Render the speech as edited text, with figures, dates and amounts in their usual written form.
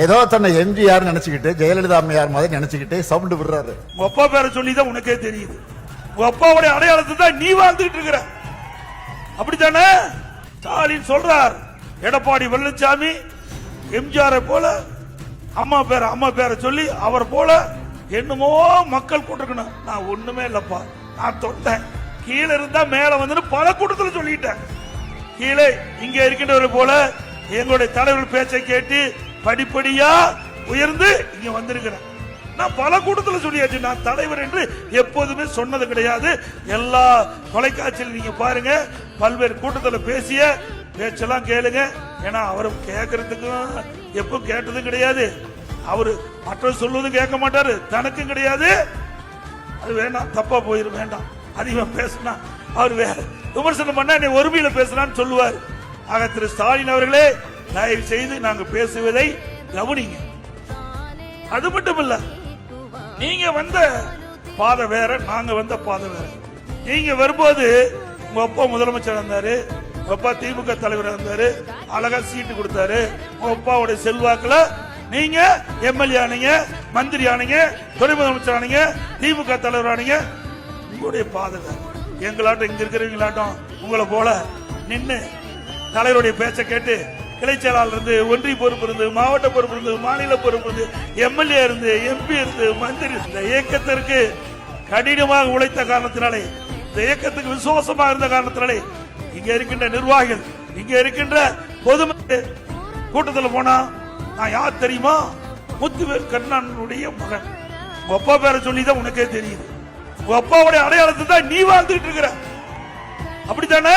ஏதோ தன்னை எம்ஜிஆர் நினைச்சுக்கிட்டு ஜெயலலிதா அம்மையார் மாதிரி நினைச்சுக்கிட்டு சவுண்ட் விடுறாரு. உங்க அப்பா பேரை சொல்லிதான் உனக்கே தெரியுது. உங்க அப்பாவுடைய அடையாளத்தை தான் நீ வாழ்ந்துட்டு இருக்கிற. அப்படித்தானே ஸ்டாலின் சொல்றார். எடப்பாடி பழனிசாமி எம்ஜிஆரை போல அம்மா பேரை சொல்லி அவர் போல என்னமோ மக்கள் கூட்டிருக்கணும். நான் ஒண்ணுமே இல்லப்பா, நான் தொட்டேன் கீழே இருந்தா மேல வந்து பல கூட்டத்தில் சொல்லிட்டேன். கீழே இங்க இருக்கின்றவரை போல எங்களுடைய தலைவர் பேச்சை கேட்டு படிப்படியா உயர்ந்து இங்க வந்திருக்கிறேன். நான் பல கூட்டத்தில் சொல்லியாச்சு. நான் தலைவர் என்று எப்போதுமே சொன்னது கிடையாது. எல்லா தொலைக்காட்சியில் நீங்க பாருங்க, பல்வேறு கூட்டத்தில் பேசிய பேச்செல்லாம் கேளுங்க. ஏன்னா அவரும் கேட்கறதுக்கும் எப்பவும் கேட்டதும் கிடையாது. அவரு மற்ற சொல்வதும் கேட்க மாட்டாரு, தனக்கும் கிடையாது. அது வேண்டாம், தப்பா போயிரு, வேண்டாம். அதிகம் பேசினா அவர் வேற விமர்சனம் பண்ணா நீ ஒருமையில பேசினான்னு சொல்லுவார். ஆக திரு ஸ்டாலின் அவர்களே, தயவு செய்து நாங்க பேசுவதை கவனிங்க. அது மட்டும் இல்ல, நீங்க வந்த பாதை வேற, நாங்க வந்த பாதை வேற. நீங்க வரும்போது உங்க அப்பா முதலமைச்சர் இருந்தாரு, உங்க அப்பா திமுக தலைவர் இருந்தாரு, அழகா சீட்டு கொடுத்தாரு. உங்க அப்பாவுடைய செல்வாக்குல நீங்க எம்எல்ஏ ஆனீங்க, மந்திரி ஆனீங்க, துணை முதலமைச்சர் ஆனீங்க, திமுக தலைவர் ஆனீங்க. உங்களுடைய பாதை வேற. எங்களாட்டம் இங்க இருக்கிறவங்களாட்டம் உங்களை போல நின்று தலைவருடைய பேச்சை கேட்டு கிளை செயலாளர் இருந்து, ஒன்றிய பொறுப்பு இருந்து, மாவட்ட பொறுப்பு இருந்து, மாநில பொறுப்பு இருந்து, எம்எல்ஏ இருந்து, எம்பி இருந்து, மந்திரி. இந்த இயக்கத்திற்கு கடினமாக உழைத்த காரணத்தினாலே, இந்த இயக்கத்துக்கு விசுவாசமாக இருந்த காரணத்தினாலே இங்க இருக்கின்ற நிர்வாகிகள், இங்க இருக்கின்ற பொதுமக்கள் கூட்டத்தில் போனா நான் யார் தெரியுமா? முத்துவேல் கருணாநிதியுடைய மகன். உங்க அப்பா பேரை சொல்லிதான் உனக்கே தெரியுது. உங்க அப்பாவுடைய அடையாளத்தை தான் நீ வாழ்ந்துட்டு இருக்கிற. அப்படித்தானே?